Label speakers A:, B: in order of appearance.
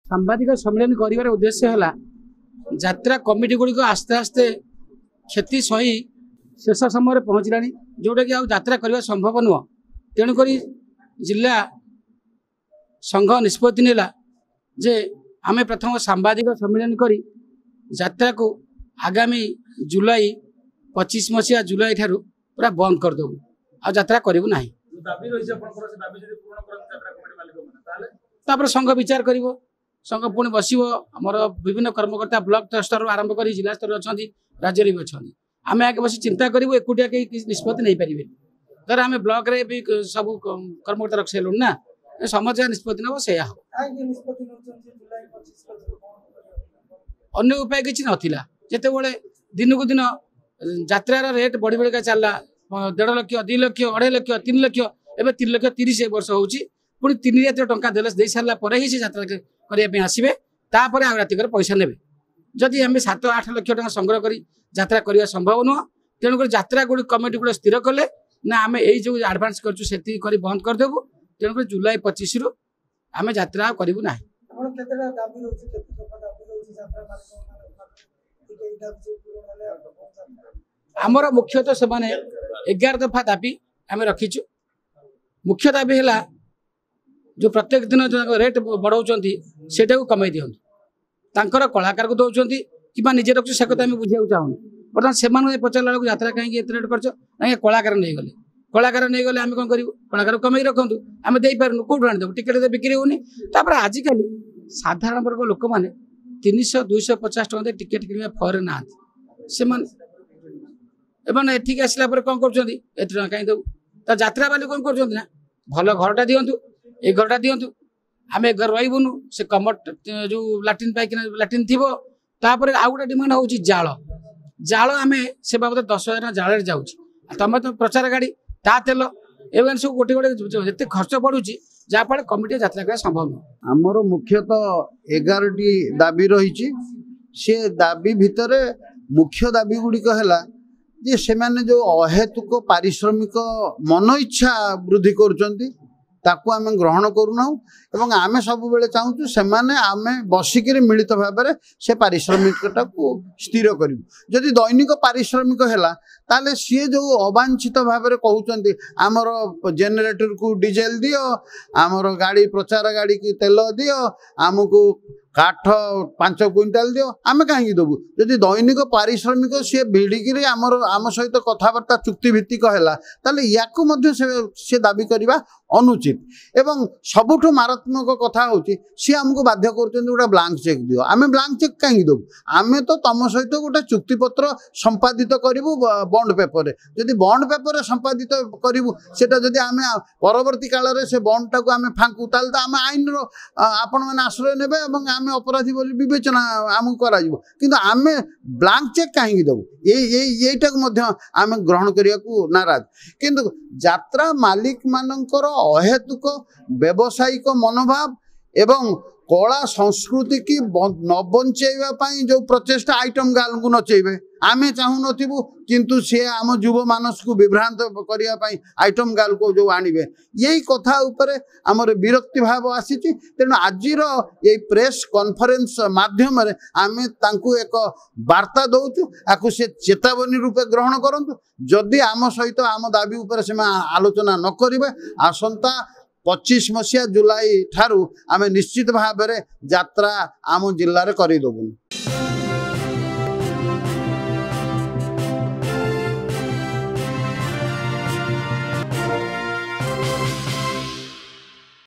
A: सांबादिक सम्मेलन कर उद्देश्य है यात्रा कमिटी गुड़िक आस्ते आस्ते क्षति सही शेष समय पहुँचला जोटा कि यात्रा करने संभव नुह तेणुक जिला संघ निष्पत्ति नेला जे आमे प्रथम सांबादिक सम्मेलन करी यात्रा को आगामी जुलाई 25 मसीहा जुलाई ठारू पूरा बंद करदेबू आ यात्रा करूँ ना संघ विचार कर संघ पुणी बस आमर विभिन्न कर्मकर्ता ब्लॉक स्तर आरंभ कर जिला स्तर अच्छा राज्य भी अच्छा आम आगे बस चिंता करूँ एकुटिया कहीं निष्पत्ति नहीं पारे धर आम ब्लॉक रे भी सब कर्मकर्ता रख सारू ना समझ निष्पत्ति नब से अन्य उपाय किसी नाला जिते बड़े दिन को दिन यात्रार रेट बढ़ी बढ़िका चलला 1.5 लाख 2 लाख 2.5 लाख 3 लाख एवं 3,30,000 वर्ष हो पुणी 3 रात टंका दे सारा ही से यात्रा करने आसवे तापर आ रातिक पैसा ने जदि आम 7-8 लाख टका संग्रह कर यात्रा करने संभव नुह तेणुक यात्रा गुड़ कमिटी गुड़ा स्थिर कले ना आम जो आडभांस कर बंद करदेबू तेणुक जुलाई 25 रु आम यात्रा करूँ ना आमर मुख्यतः से 11 दफा दाबी आम रखीचु मुख्य दाबी है जो प्रत्येक दिन जो रेट बढ़ाऊँ से कमे दिखाँ कलाकार को दौरान कि निजे रखु से कथा बुझा चाहूँ बर्तमान से पचारा बेलू यात्रा कहीं रेट कर कलाकार नहीं गले कलाकार नहीं गले आम कौन करूँ कलाकार कमे रखु आम देपारू कौटू आनीदेव टिकेट बिक्री होनी आजिकल साधारण वर्ग लोक मैंने 300-250 टका टिकेट किणवा फरे ना से एठिक आसला कौन कर कहीं दू तो यात्रा वाली कौन कर भल घरटा दिंतु ये घरटा दिंतु आम ए घर रहीबुनु से कमट जो लाट्रिन पाइकिना लाट्रिन थी तापर आउ गोटे डिमांड हूँ जाल जाल आम से बाबद 10,000 जाल जाऊँ तुम तो प्रचार गाड़ी ता तेल एवं सब गोटे गोटे जिते खर्च पड़ुची जहाँफल कमिटी यात्रा करा संभव नुह
B: आमर मुख्यतः 11टी दाबी रही से दाबी भितर मुख्य दाबी गुड़िक है जे से माने जो अहेतुक पारिश्रमिक मन इच्छा वृद्धि करुँच ताकू आम ग्रहण करूना एवं आम सब बेले चाहूँ से आम बसिक मिलित भाव से पारिश्रमिकटा को स्थिर करूँ जदि दैनिक पारिश्रमिक है ताले सी जो अवांछित भाव कहते आमर जेनेटर को डीजेल दियो आमर गाड़ी प्रचार गाड़ी की तेल दियो आमको काठ 5 क्विंटाल दियो आम कहीं देवु जदि दैनिक पारिश्रमिक सी भिड़िकी आम सहित कथबार्ता चुक्तिभित्तिक है या से दाबी करवा अनुचित एवं सबुठ मारात्मक कथा हूँ सी आमको बाध्य कर ब्लांक चेक दियो आम ब्लांक चेक कहीं देवु आम तो तुम सहित गोटे चुक्तिपत्र संपादित करूँ बॉन्ड पेपर जदि बॉन्ड पेपर संपादित करूँ सेटा जदि आम परवर्ती काल में से बॉन्ड टाक आम फांकू ताल आम आईन आपण मैंने आश्रय ने आम अपराधी बोली विवेचना आमको करा किंतु आम ब्लांक चेक कहीं देवु ये आम ग्रहण करने को नाराज किंतु यात्रा मालिक मानकर अहेतुक व्यावसायिक मनोभाव एवं कला संस्कृति की न बंचाइवाई जो प्रचेषा आइटम गाल को नचेबे आम चाहूँ नथु किंतु सी आम युव मानस को विभ्रांत करने आइटम गाल को जो आणवे यही कथा उपरे आमर विरक्ति भाव आसी तेणु आज ये प्रेस कॉन्फ्रेंस माध्यम आम एक वार्ता दौचु आपको से चेतावनी रूपे ग्रहण करंतु जदि आम सहित आम दाबी उपर से आलोचना न करिवे आसंता 25 मसीहा जुलाई ठारू आम निश्चित भाव में यात्रा आम जिले में करदेबू।